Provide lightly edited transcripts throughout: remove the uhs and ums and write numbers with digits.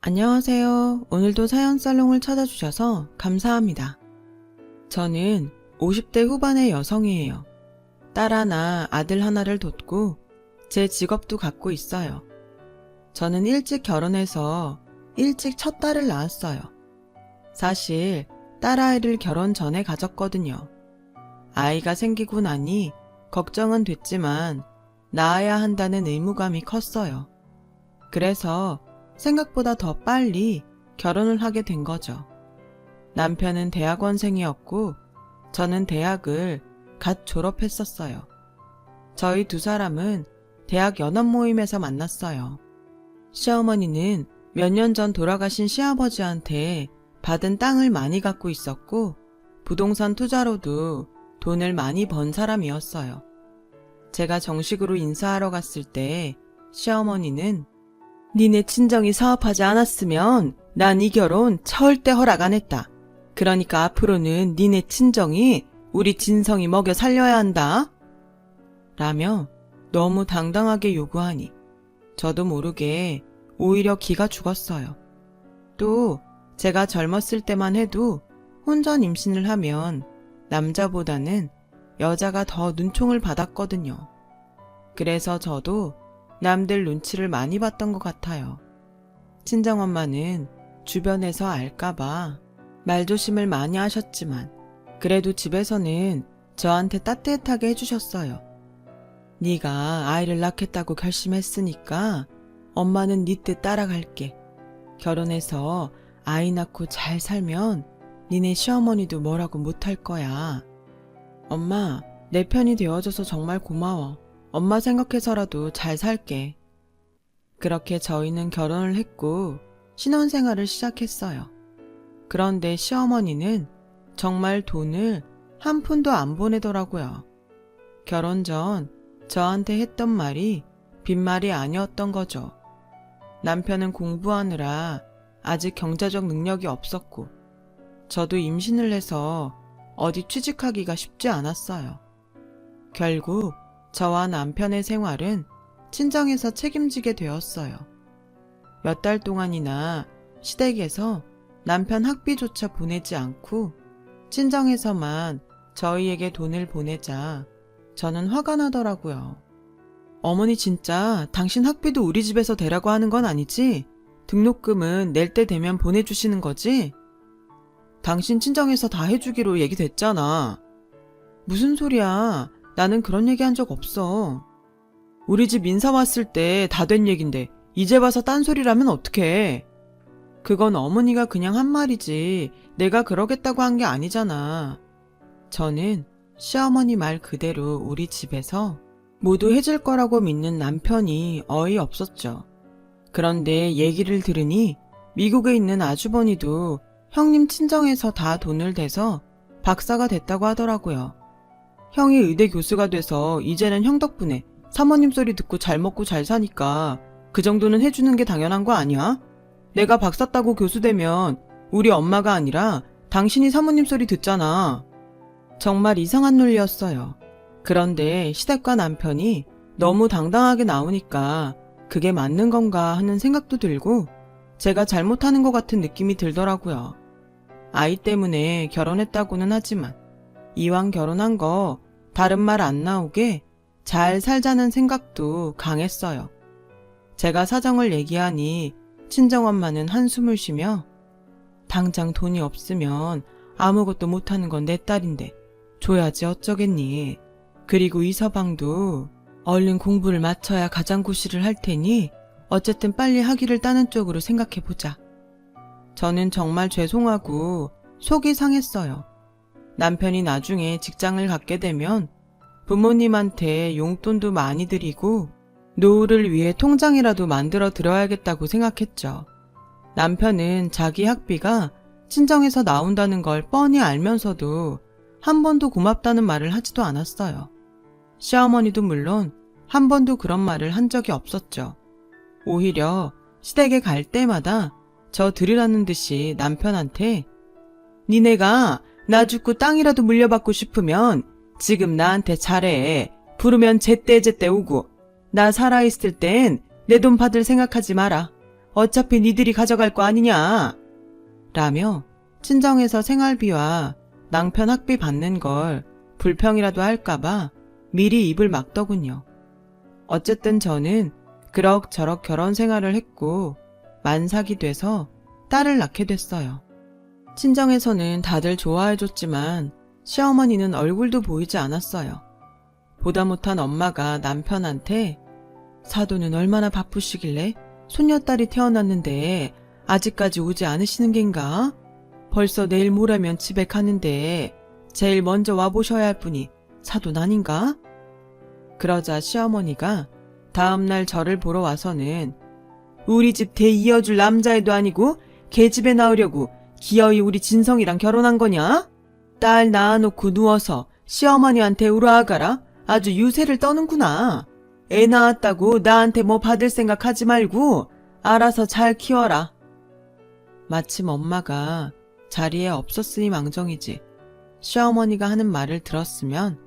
안녕하세요. 오늘도 사연살롱을 찾아주셔서 감사합니다. 저는 50대 후반의 여성이에요. 딸 하나, 아들 하나를 뒀고 제 직업도 갖고 있어요. 저는 일찍 결혼해서 일찍 첫 딸을 낳았어요. 사실 딸아이를 결혼 전에 가졌거든요. 아이가 생기고 나니 걱정은 됐지만 낳아야 한다는 의무감이 컸어요. 그래서 생각보다 더 빨리 결혼을 하게 된 거죠. 남편은 대학원생이었고 저는 대학을 갓 졸업했었어요. 저희 두 사람은 대학 연합 모임에서 만났어요. 시어머니는 몇 년 전 돌아가신 시아버지한테 받은 땅을 많이 갖고 있었고 부동산 투자로도 돈을 많이 번 사람이었어요. 제가 정식으로 인사하러 갔을 때 시어머니는 니네 친정이 사업하지 않았으면 난 이 결혼 절대 허락 안 했다. 그러니까 앞으로는 니네 친정이 우리 진성이 먹여 살려야 한다. 라며 너무 당당하게 요구하니 저도 모르게 오히려 기가 죽었어요. 또 제가 젊었을 때만 해도 혼전 임신을 하면 남자보다는 여자가 더 눈총을 받았거든요. 그래서 저도 남들 눈치를 많이 봤던 것 같아요. 친정엄마는 주변에서 알까봐 말조심을 많이 하셨지만 그래도 집에서는 저한테 따뜻하게 해주셨어요. 네가 아이를 낳겠다고 결심했으니까 엄마는 네 뜻 따라갈게. 결혼해서 아이 낳고 잘 살면 니네 시어머니도 뭐라고 못할 거야. 엄마, 내 편이 되어줘서 정말 고마워. 엄마 생각해서라도 잘 살게. 그렇게 저희는 결혼을 했고 신혼생활을 시작했어요. 그런데 시어머니는 정말 돈을 한 푼도 안 보내더라고요. 결혼 전 저한테 했던 말이 빈말이 아니었던 거죠. 남편은 공부하느라 아직 경제적 능력이 없었고 저도 임신을 해서 어디 취직하기가 쉽지 않았어요. 결국 저와 남편의 생활은 친정에서 책임지게 되었어요. 몇 달 동안이나 시댁에서 남편 학비조차 보내지 않고 친정에서만 저희에게 돈을 보내자 저는 화가 나더라고요. 어머니 진짜 당신 학비도 우리 집에서 대라고 하는 건 아니지? 등록금은 낼 때 되면 보내주시는 거지? 당신 친정에서 다 해주기로 얘기됐잖아. 무슨 소리야. 나는 그런 얘기 한 적 없어. 우리 집 인사 왔을 때 다 된 얘긴데 이제 와서 딴소리라면 어떡해. 그건 어머니가 그냥 한 말이지 내가 그러겠다고 한 게 아니잖아. 저는 시어머니 말 그대로 우리 집에서 모두 해줄 거라고 믿는 남편이 어이없었죠. 그런데 얘기를 들으니 미국에 있는 아주버니도 형님 친정에서 다 돈을 대서 박사가 됐다고 하더라고요. 형이 의대 교수가 돼서 이제는 형 덕분에 사모님 소리 듣고 잘 먹고 잘 사니까 그 정도는 해주는 게 당연한 거 아니야? 내가 박사 따고 교수 되면 우리 엄마가 아니라 당신이 사모님 소리 듣잖아. 정말 이상한 논리였어요. 그런데 시댁과 남편이 너무 당당하게 나오니까 그게 맞는 건가 하는 생각도 들고 제가 잘못하는 것 같은 느낌이 들더라고요. 아이 때문에 결혼했다고는 하지만 이왕 결혼한 거 다른 말 안 나오게 잘 살자는 생각도 강했어요. 제가 사정을 얘기하니 친정엄마는 한숨을 쉬며 당장 돈이 없으면 아무것도 못하는 건 내 딸인데 줘야지 어쩌겠니. 그리고 이 서방도 얼른 공부를 마쳐야 가장고시를 할 테니 어쨌든 빨리 학위를 따는 쪽으로 생각해보자. 저는 정말 죄송하고 속이 상했어요. 남편이 나중에 직장을 갖게 되면 부모님한테 용돈도 많이 드리고 노후를 위해 통장이라도 만들어 드려야겠다고 생각했죠. 남편은 자기 학비가 친정에서 나온다는 걸 뻔히 알면서도 한 번도 고맙다는 말을 하지도 않았어요. 시어머니도 물론 한 번도 그런 말을 한 적이 없었죠. 오히려 시댁에 갈 때마다 저 들으라는 듯이 남편한테 니네가 나 죽고 땅이라도 물려받고 싶으면 지금 나한테 잘해. 부르면 제때제때 오고 나 살아있을 땐 내 돈 받을 생각하지 마라. 어차피 니들이 가져갈 거 아니냐. 라며 친정에서 생활비와 낭편 학비 받는 걸 불평이라도 할까봐 미리 입을 막더군요. 어쨌든 저는 그럭저럭 결혼 생활을 했고 만삭이 돼서 딸을 낳게 됐어요. 친정에서는 다들 좋아해줬지만 시어머니는 얼굴도 보이지 않았어요. 보다 못한 엄마가 남편한테 사돈은 얼마나 바쁘시길래 손녀딸이 태어났는데 아직까지 오지 않으시는 겐가? 벌써 내일 모레면 집에 가는데 제일 먼저 와보셔야 할 분이 사돈 아닌가? 그러자 시어머니가 다음날 저를 보러 와서는 우리 집 대 이어줄 남자애도 아니고 걔 집에 나으려고 기어이 우리 진성이랑 결혼한 거냐? 딸 낳아놓고 누워서 시어머니한테 울어아가라. 아주 유세를 떠는구나. 애 낳았다고 나한테 뭐 받을 생각하지 말고 알아서 잘 키워라. 마침 엄마가 자리에 없었으니 망정이지 시어머니가 하는 말을 들었으면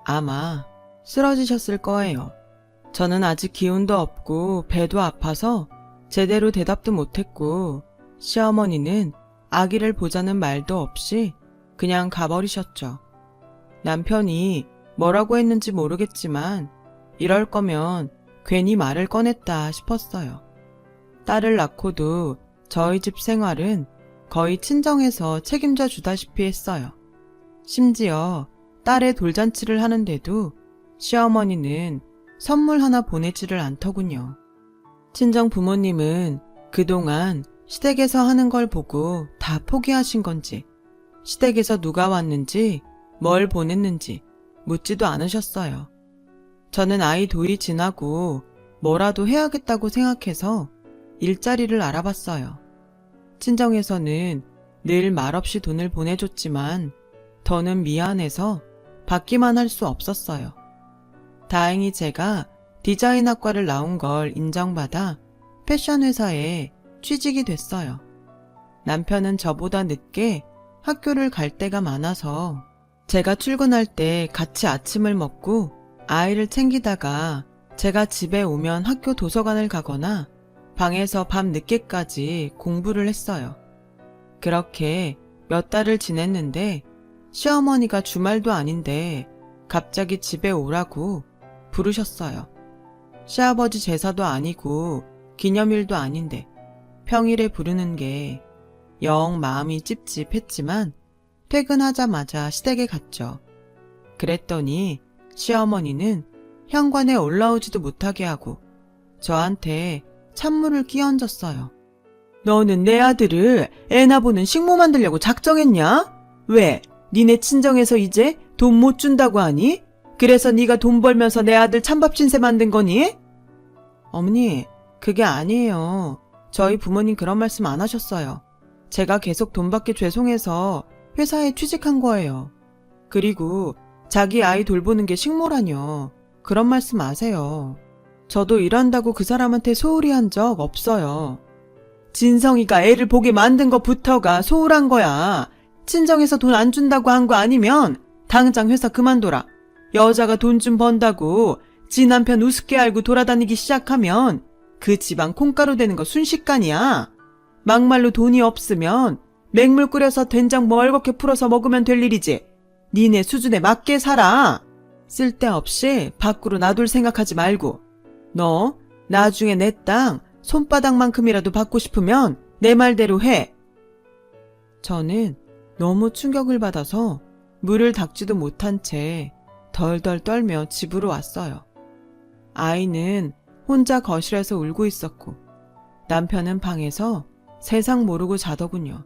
아마 쓰러지셨을 거예요. 저는 아직 기운도 없고 배도 아파서 제대로 대답도 못했고 시어머니는 아기를 보자는 말도 없이 그냥 가버리셨죠. 남편이 뭐라고 했는지 모르겠지만 이럴 거면 괜히 말을 꺼냈다 싶었어요. 딸을 낳고도 저희 집 생활은 거의 친정에서 책임져 주다시피 했어요. 심지어 딸의 돌잔치를 하는데도 시어머니는 선물 하나 보내지를 않더군요. 친정 부모님은 그동안 시댁에서 하는 걸 보고 다 포기하신 건지 시댁에서 누가 왔는지 뭘 보냈는지 묻지도 않으셨어요. 저는 아이 돌이 지나고 뭐라도 해야겠다고 생각해서 일자리를 알아봤어요. 친정에서는 늘 말없이 돈을 보내줬지만 더는 미안해서 받기만 할 수 없었어요. 다행히 제가 디자인학과를 나온 걸 인정받아 패션 회사에 취직이 됐어요. 남편은 저보다 늦게 학교를 갈 때가 많아서 제가 출근할 때 같이 아침을 먹고 아이를 챙기다가 제가 집에 오면 학교 도서관을 가거나 방에서 밤 늦게까지 공부를 했어요. 그렇게 몇 달을 지냈는데 시어머니가 주말도 아닌데 갑자기 집에 오라고 부르셨어요. 시아버지 제사도 아니고 기념일도 아닌데 평일에 부르는 게 영 마음이 찝찝했지만 퇴근하자마자 시댁에 갔죠. 그랬더니 시어머니는 현관에 올라오지도 못하게 하고 저한테 찬물을 끼얹었어요. 너는 내 아들을 애나 보는 식모 만들려고 작정했냐? 왜? 니네 친정에서 이제 돈 못 준다고 하니? 그래서 네가 돈 벌면서 내 아들 찬밥 신세 만든 거니? 어머니, 그게 아니에요. 저희 부모님 그런 말씀 안 하셨어요. 제가 계속 돈 받기 죄송해서 회사에 취직한 거예요. 그리고 자기 아이 돌보는 게 식모라뇨. 그런 말씀 마세요. 저도 일한다고 그 사람한테 소홀히 한 적 없어요. 진성이가 애를 보게 만든 것부터가 소홀한 거야. 친정에서 돈 안 준다고 한 거 아니면 당장 회사 그만둬라. 여자가 돈 좀 번다고 지 남편 우습게 알고 돌아다니기 시작하면 그 집안 콩가루 되는 거 순식간이야. 막말로 돈이 없으면 맹물 끓여서 된장 멀겋게 풀어서 먹으면 될 일이지. 니네 수준에 맞게 살아. 쓸데없이 밖으로 놔둘 생각하지 말고. 너 나중에 내 땅 손바닥만큼이라도 받고 싶으면 내 말대로 해. 저는 너무 충격을 받아서 물을 닦지도 못한 채 덜덜 떨며 집으로 왔어요. 아이는 혼자 거실에서 울고 있었고 남편은 방에서 세상 모르고 자더군요.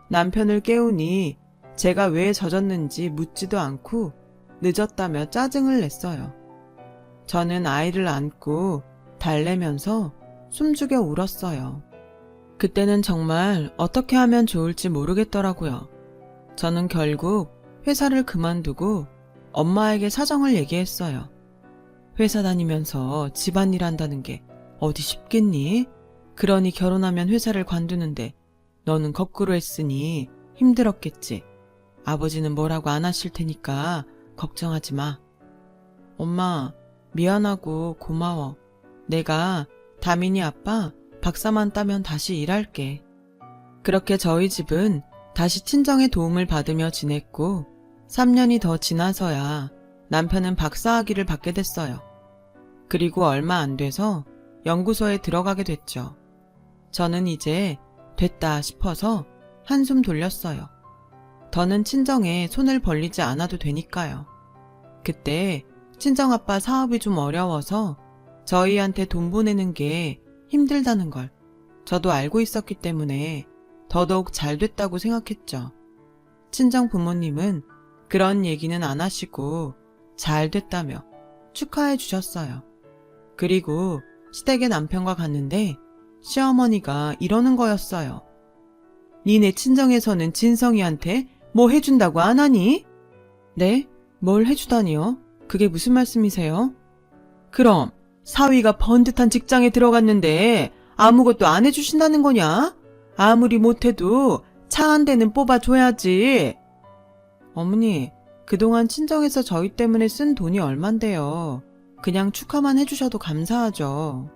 남편을 깨우니 제가 왜 젖었는지 묻지도 않고 늦었다며 짜증을 냈어요. 저는 아이를 안고 달래면서 숨죽여 울었어요. 그때는 정말 어떻게 하면 좋을지 모르겠더라고요. 저는 결국 회사를 그만두고 엄마에게 사정을 얘기했어요. 회사 다니면서 집안일 한다는 게 어디 쉽겠니? 그러니 결혼하면 회사를 관두는데 너는 거꾸로 했으니 힘들었겠지. 아버지는 뭐라고 안 하실 테니까 걱정하지 마. 엄마, 미안하고 고마워. 내가 다민이 아빠 박사만 따면 다시 일할게. 그렇게 저희 집은 다시 친정의 도움을 받으며 지냈고 3년이 더 지나서야 남편은 박사 학위를 받게 됐어요. 그리고 얼마 안 돼서 연구소에 들어가게 됐죠. 저는 이제 됐다 싶어서 한숨 돌렸어요. 더는 친정에 손을 벌리지 않아도 되니까요. 그때 친정아빠 사업이 좀 어려워서 저희한테 돈 보내는 게 힘들다는 걸 저도 알고 있었기 때문에 더더욱 잘 됐다고 생각했죠. 친정 부모님은 그런 얘기는 안 하시고 잘 됐다며 축하해 주셨어요. 그리고 시댁의 남편과 갔는데 시어머니가 이러는 거였어요. 니네 친정에서는 진성이한테 뭐 해준다고 안 하니? 네? 뭘 해주다니요? 그게 무슨 말씀이세요? 그럼 사위가 번듯한 직장에 들어갔는데 아무것도 안 해주신다는 거냐? 아무리 못해도 차 한 대는 뽑아줘야지. 어머니, 그동안 친정에서 저희 때문에 쓴 돈이 얼만데요. 그냥 축하만 해주셔도 감사하죠.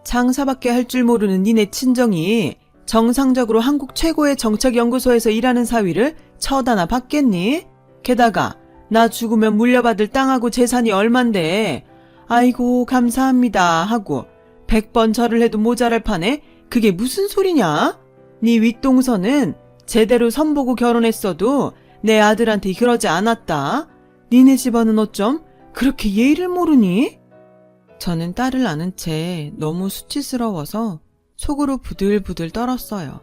장사밖에 할 줄 모르는 니네 친정이 정상적으로 한국 최고의 정책연구소에서 일하는 사위를 쳐다나 받겠니? 게다가 나 죽으면 물려받을 땅하고 재산이 얼만데 아이고 감사합니다 하고 100번 절을 해도 모자랄 판에 그게 무슨 소리냐? 네 윗동서는 제대로 선보고 결혼했어도 내 아들한테 그러지 않았다. 니네 집안은 어쩜 그렇게 예의를 모르니? 저는 딸을 아는 채 너무 수치스러워서 속으로 부들부들 떨었어요.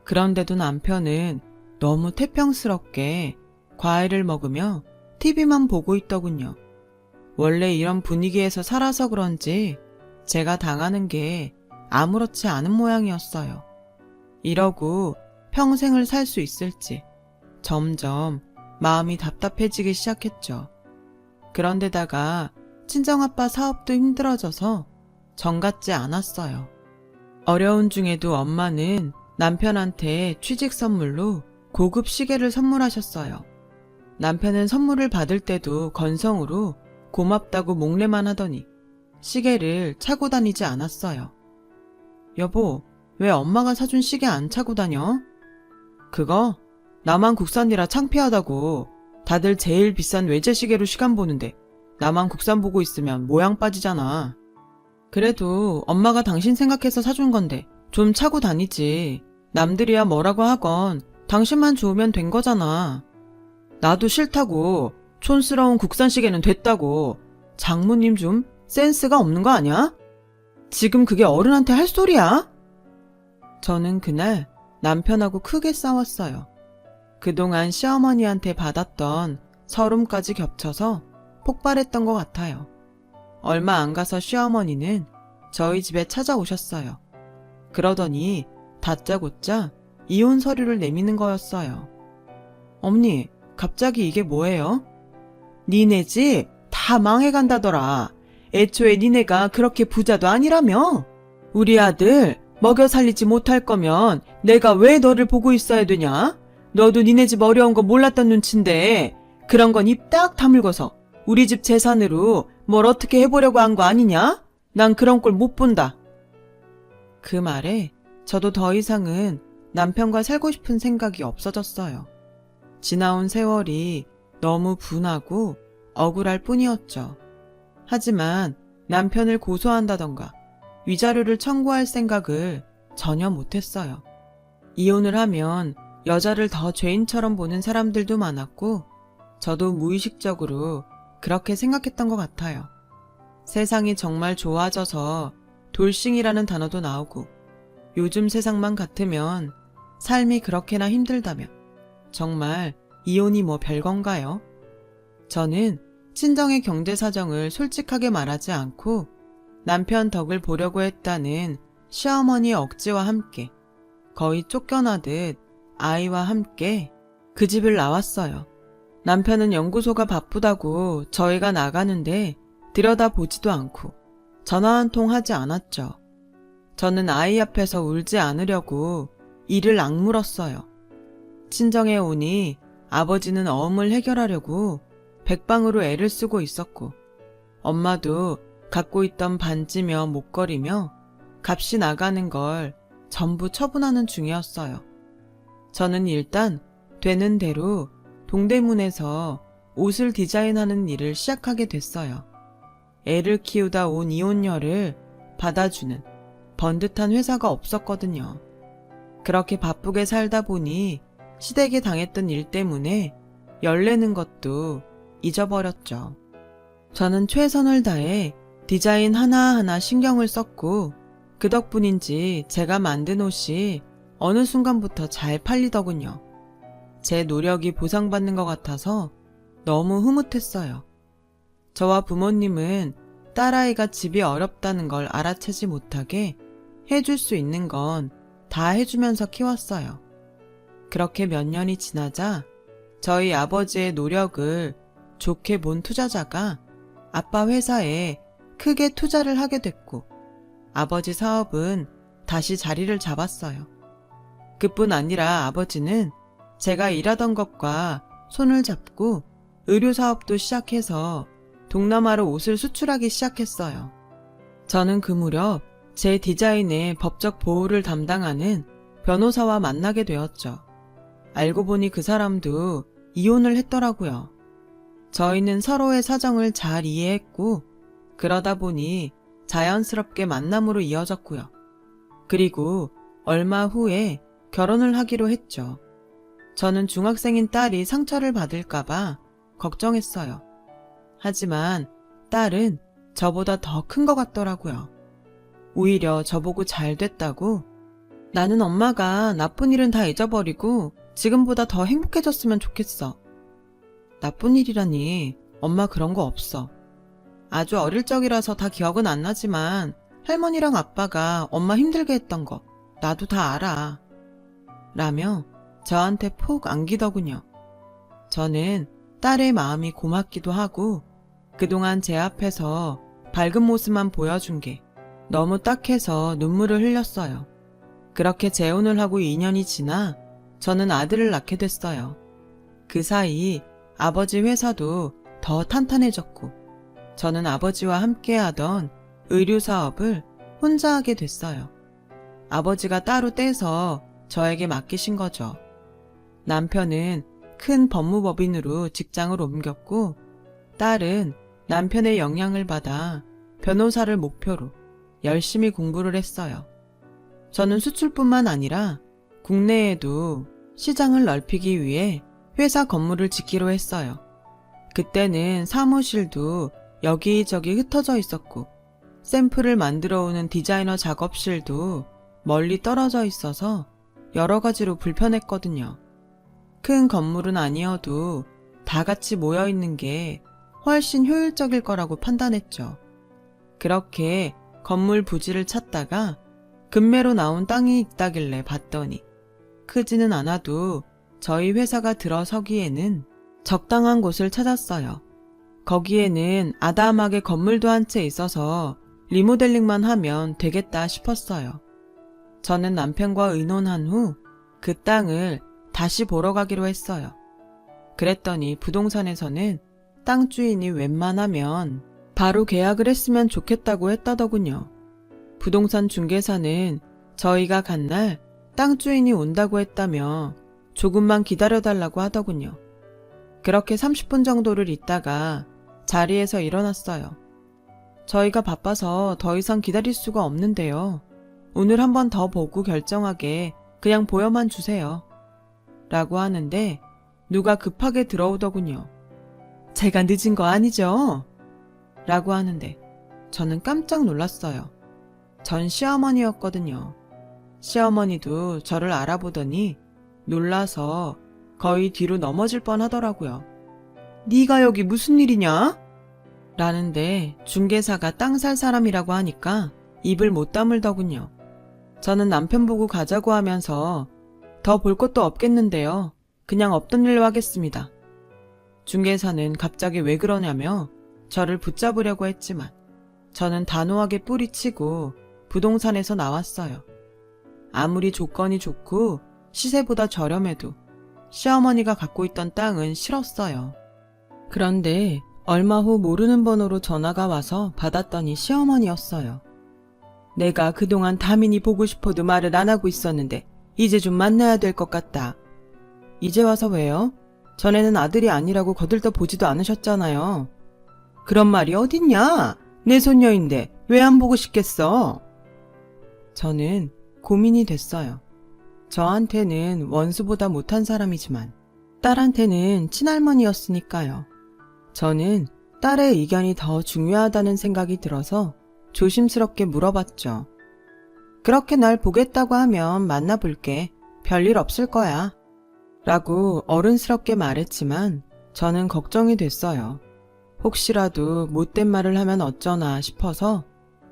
그런데도 남편은 너무 태평스럽게 과일을 먹으며 TV만 보고 있더군요. 원래 이런 분위기에서 살아서 그런지 제가 당하는 게 아무렇지 않은 모양이었어요. 이러고 평생을 살 수 있을지 점점 마음이 답답해지기 시작했죠. 그런데다가 친정아빠 사업도 힘들어져서 정 같지 않았어요. 어려운 중에도 엄마는 남편한테 취직 선물로 고급 시계를 선물하셨어요. 남편은 선물을 받을 때도 건성으로 고맙다고 목례만 하더니 시계를 차고 다니지 않았어요. 여보, 왜 엄마가 사준 시계 안 차고 다녀? 그거 나만 국산이라 창피하다고. 다들 제일 비싼 외제 시계로 시간 보는데 나만 국산 보고 있으면 모양 빠지잖아. 그래도 엄마가 당신 생각해서 사준 건데 좀 차고 다니지. 남들이야 뭐라고 하건 당신만 좋으면 된 거잖아. 나도 싫다고. 촌스러운 국산 시계는 됐다고. 장모님 좀 센스가 없는 거 아니야? 지금 그게 어른한테 할 소리야? 저는 그날 남편하고 크게 싸웠어요. 그동안 시어머니한테 받았던 서름까지 겹쳐서 폭발했던 것 같아요. 얼마 안 가서 시어머니는 저희 집에 찾아오셨어요. 그러더니 다짜고짜 이혼 서류를 내미는 거였어요. 어머니, 갑자기 이게 뭐예요? 니네 집 다 망해간다더라. 애초에 니네가 그렇게 부자도 아니라며? 우리 아들 먹여 살리지 못할 거면 내가 왜 너를 보고 있어야 되냐? 너도 니네 집 어려운 거 몰랐던 눈치인데 그런 건 입 딱 다물고서 우리 집 재산으로 뭘 어떻게 해보려고 한 거 아니냐? 난 그런 꼴 못 본다. 그 말에 저도 더 이상은 남편과 살고 싶은 생각이 없어졌어요. 지나온 세월이 너무 분하고 억울할 뿐이었죠. 하지만 남편을 고소한다던가 위자료를 청구할 생각을 전혀 못했어요. 이혼을 하면 여자를 더 죄인처럼 보는 사람들도 많았고 저도 무의식적으로 그렇게 생각했던 것 같아요. 세상이 정말 좋아져서 돌싱이라는 단어도 나오고 요즘 세상만 같으면 삶이 그렇게나 힘들다면 정말 이혼이 뭐 별건가요? 저는 친정의 경제 사정을 솔직하게 말하지 않고 남편 덕을 보려고 했다는 시어머니의 억지와 함께 거의 쫓겨나듯 아이와 함께 그 집을 나왔어요. 남편은 연구소가 바쁘다고 저희가 나가는데 들여다보지도 않고 전화 한 통 하지 않았죠. 저는 아이 앞에서 울지 않으려고 이를 악물었어요. 친정에 오니 아버지는 어음을 해결하려고 백방으로 애를 쓰고 있었고 엄마도 갖고 있던 반지며 목걸이며 값이 나가는 걸 전부 처분하는 중이었어요. 저는 일단 되는 대로 동대문에서 옷을 디자인하는 일을 시작하게 됐어요. 애를 키우다 온 이혼녀를 받아주는 번듯한 회사가 없었거든요. 그렇게 바쁘게 살다 보니 시댁에 당했던 일 때문에 열내는 것도 잊어버렸죠. 저는 최선을 다해 디자인 하나하나 신경을 썼고 그 덕분인지 제가 만든 옷이 어느 순간부터 잘 팔리더군요. 제 노력이 보상받는 것 같아서 너무 흐뭇했어요. 저와 부모님은 딸아이가 집이 어렵다는 걸 알아채지 못하게 해줄 수 있는 건 다 해주면서 키웠어요. 그렇게 몇 년이 지나자 저희 아버지의 노력을 좋게 본 투자자가 아빠 회사에 크게 투자를 하게 됐고 아버지 사업은 다시 자리를 잡았어요. 그뿐 아니라 아버지는 제가 일하던 것과 손을 잡고 의류 사업도 시작해서 동남아로 옷을 수출하기 시작했어요. 저는 그 무렵 제 디자인의 법적 보호를 담당하는 변호사와 만나게 되었죠. 알고 보니 그 사람도 이혼을 했더라고요. 저희는 서로의 사정을 잘 이해했고 그러다 보니 자연스럽게 만남으로 이어졌고요. 그리고 얼마 후에 결혼을 하기로 했죠. 저는 중학생인 딸이 상처를 받을까봐 걱정했어요. 하지만 딸은 저보다 더 큰 것 같더라고요. 오히려 저보고 잘 됐다고 나는 엄마가 나쁜 일은 다 잊어버리고 지금보다 더 행복해졌으면 좋겠어. 나쁜 일이라니 엄마 그런 거 없어. 아주 어릴 적이라서 다 기억은 안 나지만 할머니랑 아빠가 엄마 힘들게 했던 거 나도 다 알아. 라며 저한테 폭 안기더군요. 저는 딸의 마음이 고맙기도 하고 그동안 제 앞에서 밝은 모습만 보여준 게 너무 딱해서 눈물을 흘렸어요. 그렇게 재혼을 하고 2년이 지나 저는 아들을 낳게 됐어요. 그 사이 아버지 회사도 더 탄탄해졌고 저는 아버지와 함께 하던 의류 사업을 혼자 하게 됐어요. 아버지가 따로 떼서 저에게 맡기신 거죠. 남편은 큰 법무법인으로 직장을 옮겼고 딸은 남편의 영향을 받아 변호사를 목표로 열심히 공부를 했어요. 저는 수출뿐만 아니라 국내에도 시장을 넓히기 위해 회사 건물을 짓기로 했어요. 그때는 사무실도 여기저기 흩어져 있었고 샘플을 만들어 오는 디자이너 작업실도 멀리 떨어져 있어서 여러 가지로 불편했거든요. 큰 건물은 아니어도 다 같이 모여 있는 게 훨씬 효율적일 거라고 판단했죠. 그렇게 건물 부지를 찾다가 급매로 나온 땅이 있다길래 봤더니 크지는 않아도 저희 회사가 들어서기에는 적당한 곳을 찾았어요. 거기에는 아담하게 건물도 한 채 있어서 리모델링만 하면 되겠다 싶었어요. 저는 남편과 의논한 후 그 땅을 다시 보러 가기로 했어요. 그랬더니 부동산에서는 땅 주인이 웬만하면 바로 계약을 했으면 좋겠다고 했다더군요. 부동산 중개사는 저희가 간 날 땅 주인이 온다고 했다며 조금만 기다려달라고 하더군요. 그렇게 30분 정도를 있다가 자리에서 일어났어요. 저희가 바빠서 더 이상 기다릴 수가 없는데요. 오늘 한 번 더 보고 결정하게 그냥 보여만 주세요. 라고 하는데 누가 급하게 들어오더군요. 제가 늦은 거 아니죠? 라고 하는데 저는 깜짝 놀랐어요. 전 시어머니였거든요. 시어머니도 저를 알아보더니 놀라서 거의 뒤로 넘어질 뻔하더라고요. 네가 여기 무슨 일이냐? 라는데 중개사가 땅 살 사람이라고 하니까 입을 못 다물더군요. 저는 남편 보고 가자고 하면서 더 볼 것도 없겠는데요. 그냥 없던 일로 하겠습니다. 중개사는 갑자기 왜 그러냐며 저를 붙잡으려고 했지만 저는 단호하게 뿌리치고 부동산에서 나왔어요. 아무리 조건이 좋고 시세보다 저렴해도 시어머니가 갖고 있던 땅은 싫었어요. 그런데 얼마 후 모르는 번호로 전화가 와서 받았더니 시어머니였어요. 내가 그동안 다민이 보고 싶어도 말을 안 하고 있었는데 이제 좀 만나야 될 것 같다. 이제 와서 왜요? 전에는 아들이 아니라고 거들떠 보지도 않으셨잖아요. 그런 말이 어딨냐? 내 손녀인데 왜 안 보고 싶겠어? 저는 고민이 됐어요. 저한테는 원수보다 못한 사람이지만 딸한테는 친할머니였으니까요. 저는 딸의 의견이 더 중요하다는 생각이 들어서 조심스럽게 물어봤죠. 그렇게 날 보겠다고 하면 만나볼게. 별일 없을 거야. 라고 어른스럽게 말했지만 저는 걱정이 됐어요. 혹시라도 못된 말을 하면 어쩌나 싶어서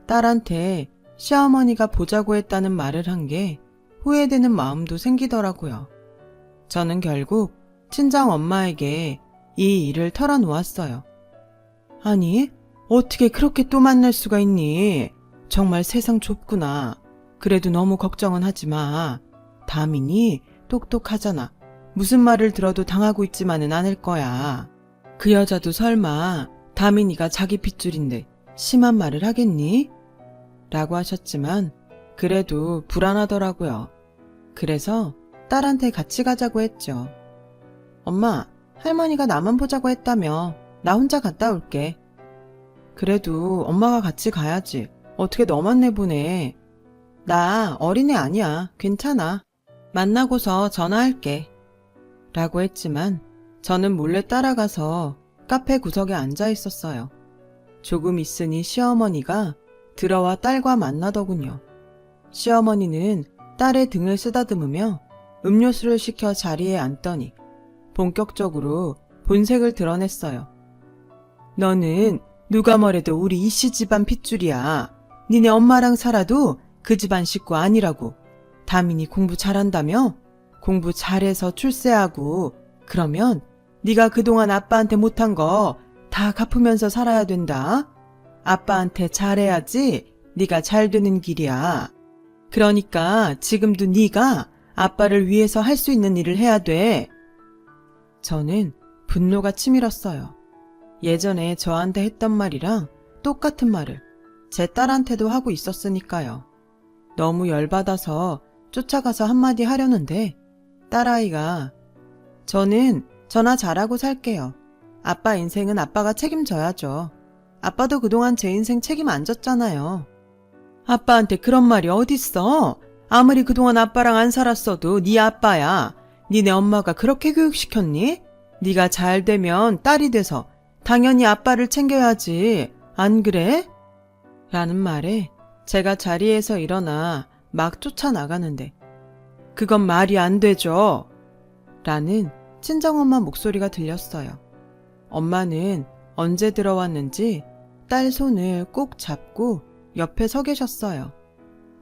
딸한테 시어머니가 보자고 했다는 말을 한 게 후회되는 마음도 생기더라고요. 저는 결국 친정 엄마에게 이 일을 털어놓았어요. 아니, 어떻게 그렇게 또 만날 수가 있니? 정말 세상 좁구나. 그래도 너무 걱정은 하지 마. 다민이 똑똑하잖아. 무슨 말을 들어도 당하고 있지만은 않을 거야. 그 여자도 설마 다민이가 자기 핏줄인데 심한 말을 하겠니? 라고 하셨지만 그래도 불안하더라고요. 그래서 딸한테 같이 가자고 했죠. 엄마, 할머니가 나만 보자고 했다며. 나 혼자 갔다 올게. 그래도 엄마가 같이 가야지. 어떻게 너만 내보내. 나 어린애 아니야. 괜찮아. 만나고서 전화할게. 라고 했지만 저는 몰래 따라가서 카페 구석에 앉아 있었어요. 조금 있으니 시어머니가 들어와 딸과 만나더군요. 시어머니는 딸의 등을 쓰다듬으며 음료수를 시켜 자리에 앉더니 본격적으로 본색을 드러냈어요. 너는 누가 뭐래도 우리 이씨 집안 핏줄이야. 니네 엄마랑 살아도 그 집안 식구 아니라고. 다민이 공부 잘한다며? 공부 잘해서 출세하고 그러면 네가 그동안 아빠한테 못한 거 다 갚으면서 살아야 된다. 아빠한테 잘해야지 네가 잘 되는 길이야. 그러니까 지금도 네가 아빠를 위해서 할 수 있는 일을 해야 돼. 저는 분노가 치밀었어요. 예전에 저한테 했던 말이랑 똑같은 말을 제 딸한테도 하고 있었으니까요. 너무 열받아서 쫓아가서 한마디 하려는데 딸아이가 저는 전화 잘하고 살게요. 아빠 인생은 아빠가 책임져야죠. 아빠도 그동안 제 인생 책임 안 졌잖아요. 아빠한테 그런 말이 어딨어? 아무리 그동안 아빠랑 안 살았어도 네 아빠야. 니네 엄마가 그렇게 교육시켰니? 네가 잘 되면 딸이 돼서 당연히 아빠를 챙겨야지. 안 그래? 라는 말에 제가 자리에서 일어나 막 쫓아나가는데 그건 말이 안 되죠. 라는 친정엄마 목소리가 들렸어요. 엄마는 언제 들어왔는지 딸 손을 꼭 잡고 옆에 서 계셨어요.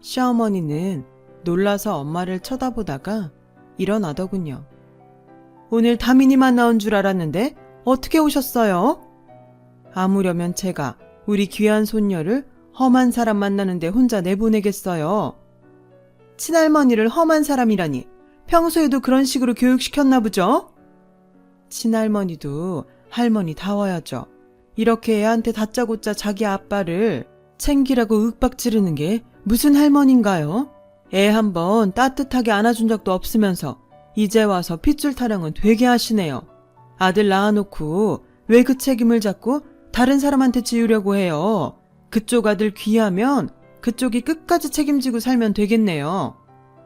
시어머니는 놀라서 엄마를 쳐다보다가 일어나더군요. 오늘 다민이만 나온 줄 알았는데 어떻게 오셨어요? 아무려면 제가 우리 귀한 손녀를 험한 사람 만나는데 혼자 내보내겠어요. 친할머니를 험한 사람이라니 평소에도 그런 식으로 교육시켰나 보죠? 친할머니도 할머니 다워야죠. 이렇게 애한테 다짜고짜 자기 아빠를 챙기라고 윽박지르는 게 무슨 할머니인가요? 애 한번 따뜻하게 안아준 적도 없으면서 이제 와서 핏줄 타령은 되게 하시네요. 아들 낳아놓고 왜 그 책임을 잡고 다른 사람한테 지우려고 해요. 그쪽 아들 귀하면 그쪽이 끝까지 책임지고 살면 되겠네요.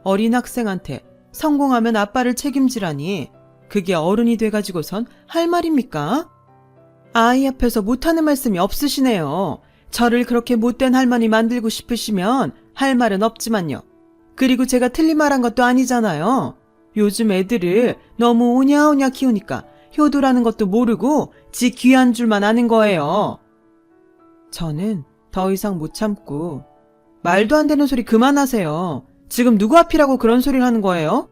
어린 학생한테 성공하면 아빠를 책임지라니 그게 어른이 돼가지고선 할 말입니까? 아이 앞에서 못하는 말씀이 없으시네요. 저를 그렇게 못된 할머니 만들고 싶으시면 할 말은 없지만요. 그리고 제가 틀린 말 한 것도 아니잖아요. 요즘 애들을 너무 오냐오냐 키우니까 효도라는 것도 모르고 지 귀한 줄만 아는 거예요. 저는 더 이상 못 참고 말도 안 되는 소리 그만하세요. 지금 누구 앞이라고 그런 소리를 하는 거예요?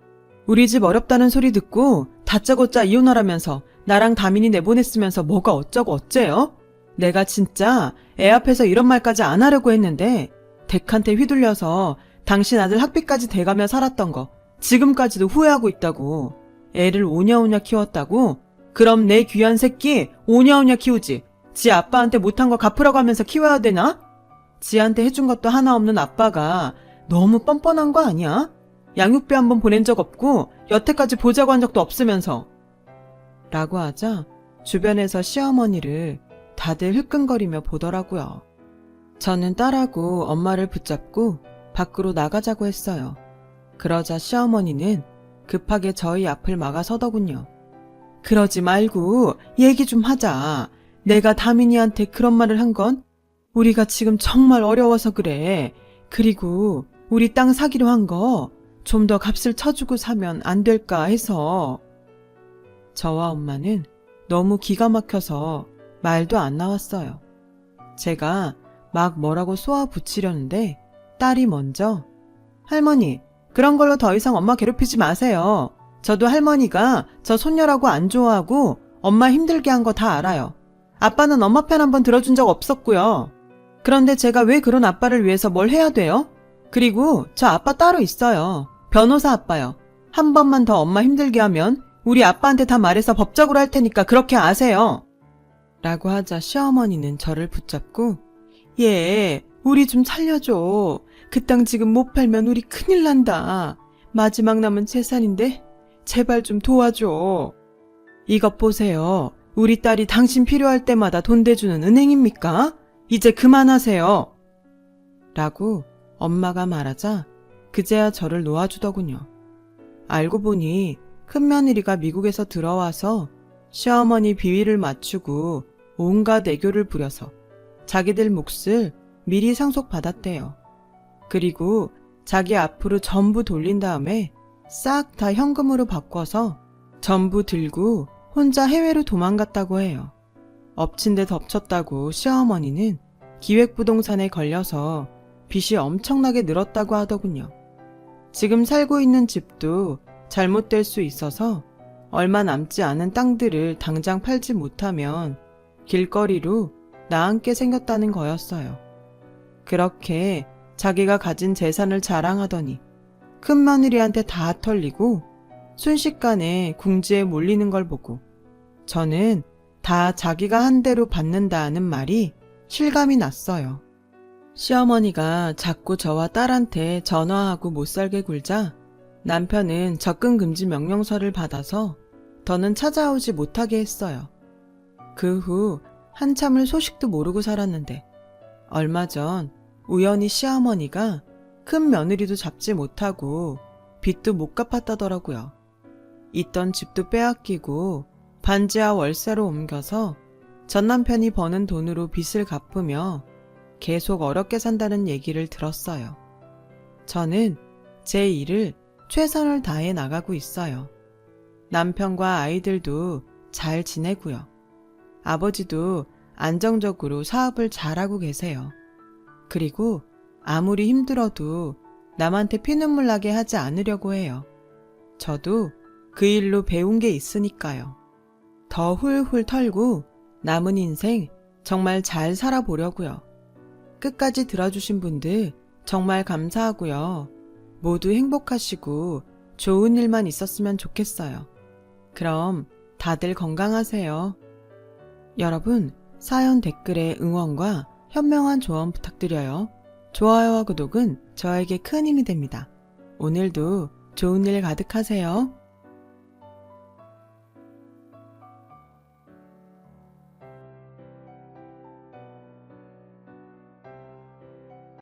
우리 집 어렵다는 소리 듣고 다짜고짜 이혼하라면서 나랑 다민이 내보냈으면서 뭐가 어쩌고 어째요? 내가 진짜 애 앞에서 이런 말까지 안 하려고 했는데 댁한테 휘둘려서 당신 아들 학비까지 대가며 살았던 거 지금까지도 후회하고 있다고. 애를 오냐오냐 키웠다고? 그럼 내 귀한 새끼 오냐오냐 키우지. 지 아빠한테 못한 거 갚으라고 하면서 키워야 되나? 지한테 해준 것도 하나 없는 아빠가 너무 뻔뻔한 거 아니야? 양육비 한번 보낸 적 없고 여태까지 보자고 한 적도 없으면서. 라고 하자 주변에서 시어머니를 다들 흘끔거리며 보더라고요. 저는 딸하고 엄마를 붙잡고 밖으로 나가자고 했어요. 그러자 시어머니는 급하게 저희 앞을 막아서더군요. 그러지 말고 얘기 좀 하자. 내가 다민이한테 그런 말을 한 건 우리가 지금 정말 어려워서 그래. 그리고 우리 땅 사기로 한 거 좀 더 값을 쳐주고 사면 안 될까 해서. 저와 엄마는 너무 기가 막혀서 말도 안 나왔어요. 제가 막 뭐라고 쏘아 붙이려는데 딸이 먼저 할머니, 그런 걸로 더 이상 엄마 괴롭히지 마세요. 저도 할머니가 저 손녀라고 안 좋아하고 엄마 힘들게 한 거 다 알아요. 아빠는 엄마 편 한번 들어준 적 없었고요. 그런데 제가 왜 그런 아빠를 위해서 뭘 해야 돼요? 그리고 저 아빠 따로 있어요. 변호사 아빠요. 한 번만 더 엄마 힘들게 하면 우리 아빠한테 다 말해서 법적으로 할 테니까 그렇게 아세요. 라고 하자 시어머니는 저를 붙잡고 얘, 우리 좀 살려줘. 그 땅 지금 못 팔면 우리 큰일 난다. 마지막 남은 재산인데 제발 좀 도와줘. 이것 보세요. 우리 딸이 당신 필요할 때마다 돈 대주는 은행입니까? 이제 그만하세요. 라고 엄마가 말하자 그제야 저를 놓아주더군요. 알고 보니 큰며느리가 미국에서 들어와서 시어머니 비위를 맞추고 온갖 애교를 부려서 자기들 몫을 미리 상속받았대요. 그리고 자기 앞으로 전부 돌린 다음에 싹 다 현금으로 바꿔서 전부 들고 혼자 해외로 도망갔다고 해요. 엎친 데 덮쳤다고 시어머니는 기획부동산에 걸려서 빚이 엄청나게 늘었다고 하더군요. 지금 살고 있는 집도 잘못될 수 있어서 얼마 남지 않은 땅들을 당장 팔지 못하면 길거리로 나앉게 생겼다는 거였어요. 그렇게 자기가 가진 재산을 자랑하더니 큰며느리한테 다 털리고 순식간에 궁지에 몰리는 걸 보고 저는 다 자기가 한 대로 받는다는 말이 실감이 났어요. 시어머니가 자꾸 저와 딸한테 전화하고 못살게 굴자 남편은 접근 금지 명령서를 받아서 더는 찾아오지 못하게 했어요. 그 후 한참을 소식도 모르고 살았는데 얼마 전 우연히 시어머니가 큰 며느리도 잡지 못하고 빚도 못 갚았다더라고요. 있던 집도 빼앗기고 반지하 월세로 옮겨서 전 남편이 버는 돈으로 빚을 갚으며 계속 어렵게 산다는 얘기를 들었어요. 저는 제 일을 최선을 다해 나가고 있어요. 남편과 아이들도 잘 지내고요. 아버지도 안정적으로 사업을 잘하고 계세요. 그리고 아무리 힘들어도 남한테 피눈물 나게 하지 않으려고 해요. 저도 그 일로 배운 게 있으니까요. 더 훌훌 털고 남은 인생 정말 잘 살아보려고요. 끝까지 들어주신 분들 정말 감사하고요. 모두 행복하시고 좋은 일만 있었으면 좋겠어요. 그럼 다들 건강하세요. 여러분, 사연 댓글에 응원과 현명한 조언 부탁드려요. 좋아요와 구독은 저에게 큰 힘이 됩니다. 오늘도 좋은 일 가득하세요.